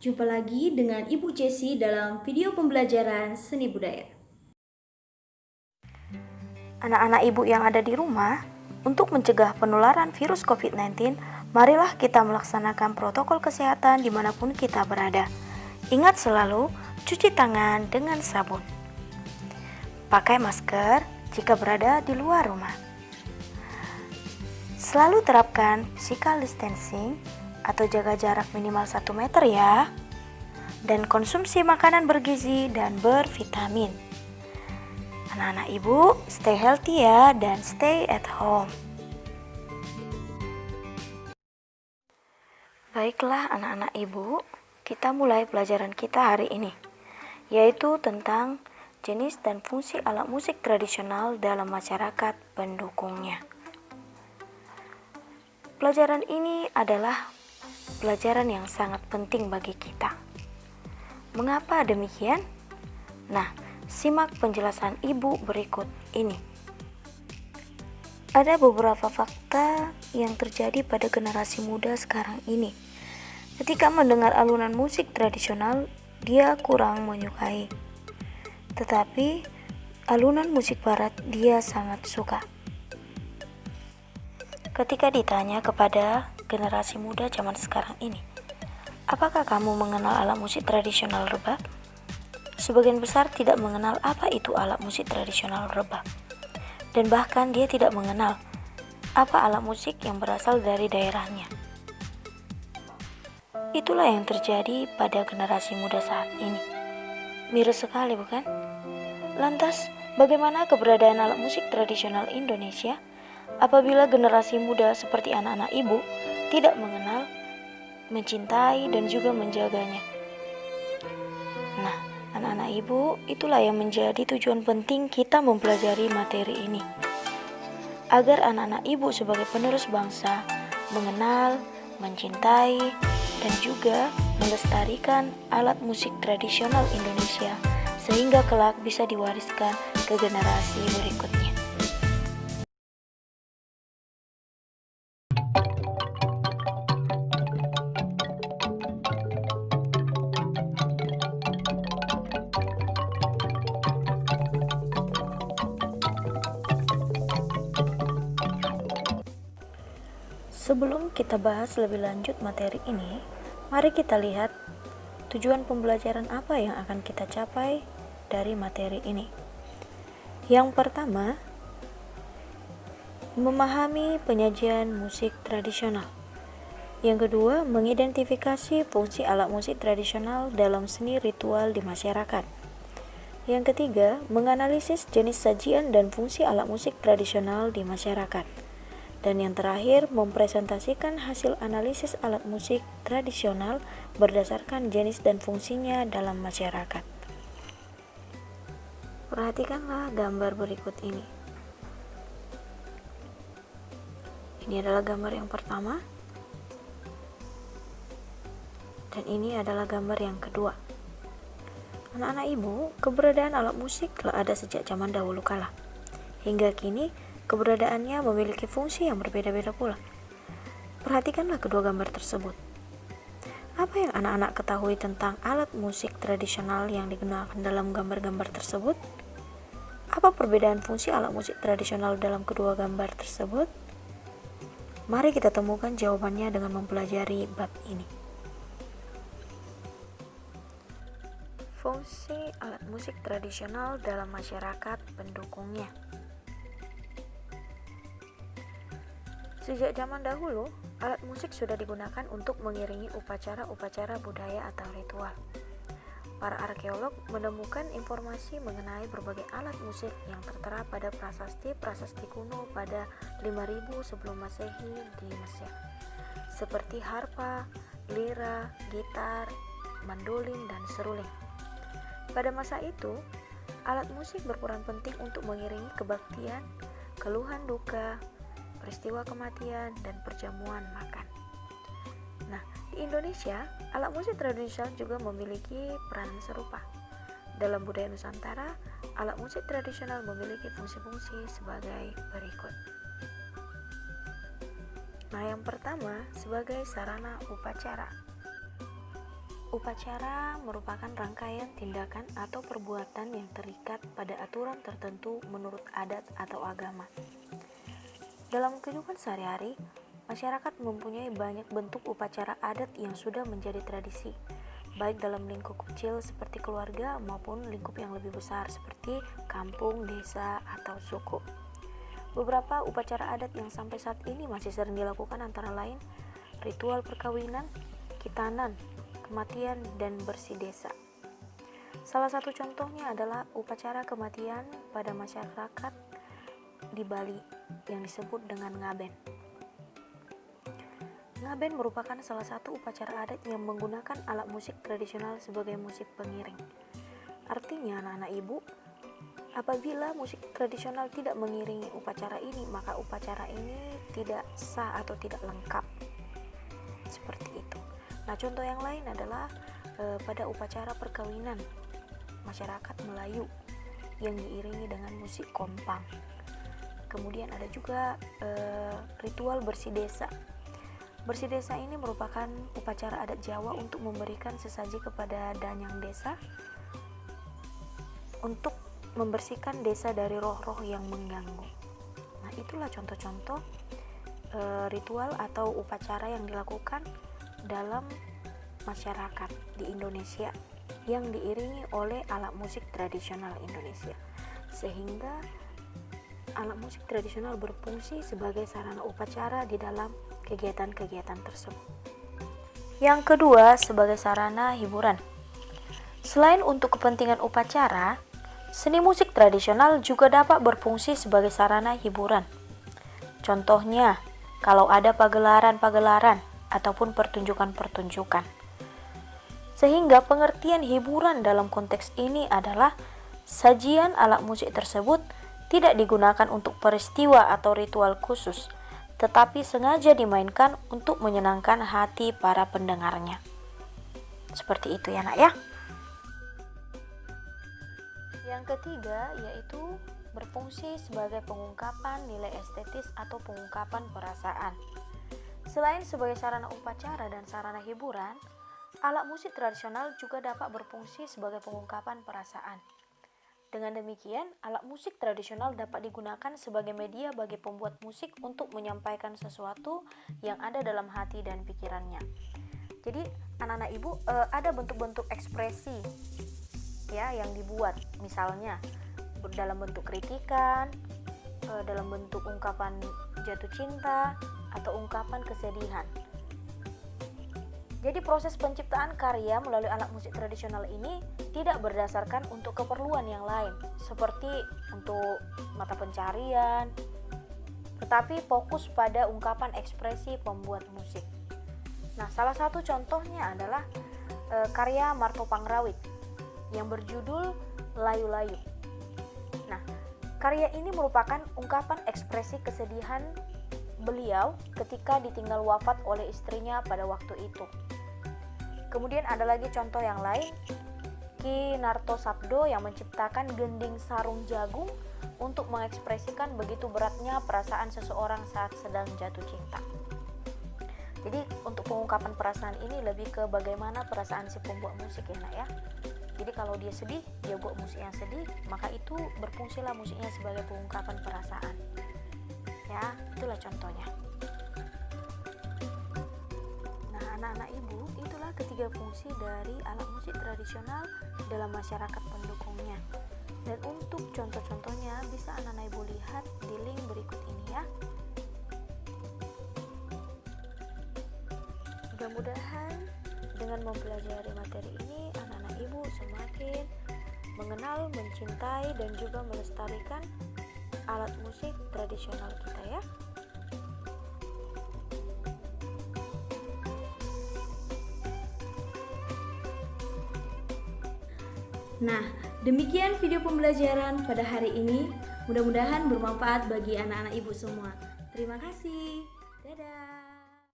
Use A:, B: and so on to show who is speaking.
A: Jumpa lagi dengan Ibu Cesi dalam video pembelajaran seni budaya.
B: Anak-anak ibu yang ada di rumah, untuk mencegah penularan virus COVID-19, marilah kita melaksanakan protokol kesehatan dimanapun kita berada. Ingat selalu, cuci tangan dengan sabun. Pakai masker jika berada di luar rumah. Selalu terapkan physical distancing atau jaga jarak minimal 1 meter ya. Dan konsumsi makanan bergizi dan bervitamin. Anak-anak ibu, stay healthy ya dan stay at home. Baiklah anak-anak ibu, kita mulai pelajaran kita hari ini, yaitu tentang jenis dan fungsi alat musik tradisional dalam masyarakat pendukungnya. Pelajaran ini adalah pelajaran yang sangat penting bagi kita. Mengapa demikian? Nah, simak penjelasan ibu berikut ini. Ada beberapa fakta yang terjadi pada generasi muda sekarang ini. Ketika mendengar alunan musik tradisional, dia kurang menyukai. Tetapi, alunan musik barat dia sangat suka. Ketika ditanya kepada generasi muda zaman sekarang ini, apakah kamu mengenal alat musik tradisional rebab? Sebagian besar tidak mengenal apa itu alat musik tradisional rebab. Dan bahkan dia tidak mengenal apa alat musik yang berasal dari daerahnya. Itulah yang terjadi pada generasi muda saat ini. Miris sekali bukan? Lantas, bagaimana keberadaan alat musik tradisional Indonesia apabila generasi muda seperti anak-anak ibu tidak mengenal, mencintai, dan juga menjaganya? Nah, anak-anak ibu, itulah yang menjadi tujuan penting kita mempelajari materi ini. Agar anak-anak ibu sebagai penerus bangsa mengenal, mencintai, dan juga melestarikan alat musik tradisional Indonesia sehingga kelak bisa diwariskan ke generasi berikutnya. Sebelum kita bahas lebih lanjut materi ini, mari kita lihat tujuan pembelajaran apa yang akan kita capai dari materi ini. Yang pertama, memahami penyajian musik tradisional. Yang kedua, mengidentifikasi fungsi alat musik tradisional dalam seni ritual di masyarakat. Yang ketiga, menganalisis jenis sajian dan fungsi alat musik tradisional di masyarakat. Dan yang terakhir, mempresentasikan hasil analisis alat musik tradisional berdasarkan jenis dan fungsinya dalam masyarakat. Perhatikanlah gambar berikut ini. Ini adalah gambar yang pertama, dan ini adalah gambar yang kedua. Anak-anak ibu, keberadaan alat musik telah ada sejak zaman dahulu kala. Hingga kini, keberadaannya memiliki fungsi yang berbeda-beda pula. Perhatikanlah kedua gambar tersebut. Apa yang anak-anak ketahui tentang alat musik tradisional yang digunakan dalam gambar-gambar tersebut? Apa perbedaan fungsi alat musik tradisional dalam kedua gambar tersebut? Mari kita temukan jawabannya dengan mempelajari bab ini. Fungsi alat musik tradisional dalam masyarakat pendukungnya. Sejak zaman dahulu, alat musik sudah digunakan untuk mengiringi upacara-upacara budaya atau ritual. Para arkeolog menemukan informasi mengenai berbagai alat musik yang tertera pada prasasti kuno pada 5000 sebelum Masehi di Mesir, seperti harpa, lira, gitar, mandolin, dan seruling. Pada masa itu, alat musik berperan penting untuk mengiringi kebaktian, keluhan duka, peristiwa kematian, dan perjamuan makan. Nah, di Indonesia, alat musik tradisional juga memiliki peran serupa. Dalam budaya Nusantara, alat musik tradisional memiliki fungsi-fungsi sebagai berikut. Nah, yang pertama, sebagai sarana upacara. Upacara merupakan rangkaian tindakan atau perbuatan yang terikat pada aturan tertentu menurut adat atau agama. Dalam kehidupan sehari-hari, masyarakat mempunyai banyak bentuk upacara adat yang sudah menjadi tradisi, baik dalam lingkup kecil seperti keluarga maupun lingkup yang lebih besar seperti kampung, desa, atau suku. Beberapa upacara adat yang sampai saat ini masih sering dilakukan antara lain ritual perkawinan, khitanan, kematian, dan bersih desa. Salah satu contohnya adalah upacara kematian pada masyarakat di Bali yang disebut dengan ngaben. Ngaben merupakan salah satu upacara adat yang menggunakan alat musik tradisional sebagai musik pengiring. Artinya anak-anak ibu, apabila musik tradisional tidak mengiringi upacara ini, maka upacara ini tidak sah atau tidak lengkap. Seperti itu. Nah, contoh yang lain adalah pada upacara perkawinan masyarakat Melayu yang diiringi dengan musik kompang. Kemudian ada juga ritual bersih desa. Bersih desa ini merupakan upacara adat Jawa untuk memberikan sesaji kepada danyang desa untuk membersihkan desa dari roh-roh yang mengganggu. Nah, itulah contoh-contoh ritual atau upacara yang dilakukan dalam masyarakat di Indonesia yang diiringi oleh alat musik tradisional Indonesia, sehingga alat musik tradisional berfungsi sebagai sarana upacara di dalam kegiatan-kegiatan tersebut. Yang kedua, sebagai sarana hiburan. Selain untuk kepentingan upacara, seni musik tradisional juga dapat berfungsi sebagai sarana hiburan. Contohnya, kalau ada pagelaran-pagelaran ataupun pertunjukan-pertunjukan. Sehingga pengertian hiburan dalam konteks ini adalah sajian alat musik tersebut tidak digunakan untuk peristiwa atau ritual khusus, tetapi sengaja dimainkan untuk menyenangkan hati para pendengarnya. Seperti itu ya nak ya. Yang ketiga yaitu berfungsi sebagai pengungkapan nilai estetis atau pengungkapan perasaan. Selain sebagai sarana upacara dan sarana hiburan, alat musik tradisional juga dapat berfungsi sebagai pengungkapan perasaan. Dengan demikian, alat musik tradisional dapat digunakan sebagai media bagi pembuat musik untuk menyampaikan sesuatu yang ada dalam hati dan pikirannya. Jadi, anak-anak ibu ada bentuk-bentuk ekspresi ya yang dibuat, misalnya dalam bentuk kritikan, dalam bentuk ungkapan jatuh cinta, atau ungkapan kesedihan. Jadi proses penciptaan karya melalui alat musik tradisional ini tidak berdasarkan untuk keperluan yang lain, seperti untuk mata pencarian, tetapi fokus pada ungkapan ekspresi pembuat musik. Nah, salah satu contohnya adalah karya Marto Pangrawit yang berjudul Layu-Layu. Nah, karya ini merupakan ungkapan ekspresi kesedihan beliau ketika ditinggal wafat oleh istrinya pada waktu itu. Kemudian ada lagi contoh yang lain, Ki Narto Sabdo yang menciptakan Gending Sarung Jagung untuk mengekspresikan begitu beratnya perasaan seseorang saat sedang jatuh cinta. Jadi untuk pengungkapan perasaan ini lebih ke bagaimana perasaan si pembuat musik ya nak ya. Jadi kalau dia sedih, dia buat musik yang sedih, maka itu berfungsilah musiknya sebagai pengungkapan perasaan. Ya, itulah contohnya. Nah, anak-anak ibu, itulah ketiga fungsi dari alat musik tradisional dalam masyarakat pendukungnya. Dan untuk contoh-contohnya bisa anak-anak ibu lihat di link berikut ini ya. Mudah-mudahan dengan mempelajari materi ini, anak-anak ibu semakin mengenal, mencintai, dan juga melestarikan alat musik tradisional kita ya.
A: Nah, demikian video pembelajaran pada hari ini. Mudah-mudahan bermanfaat bagi anak-anak ibu semua. Terima kasih.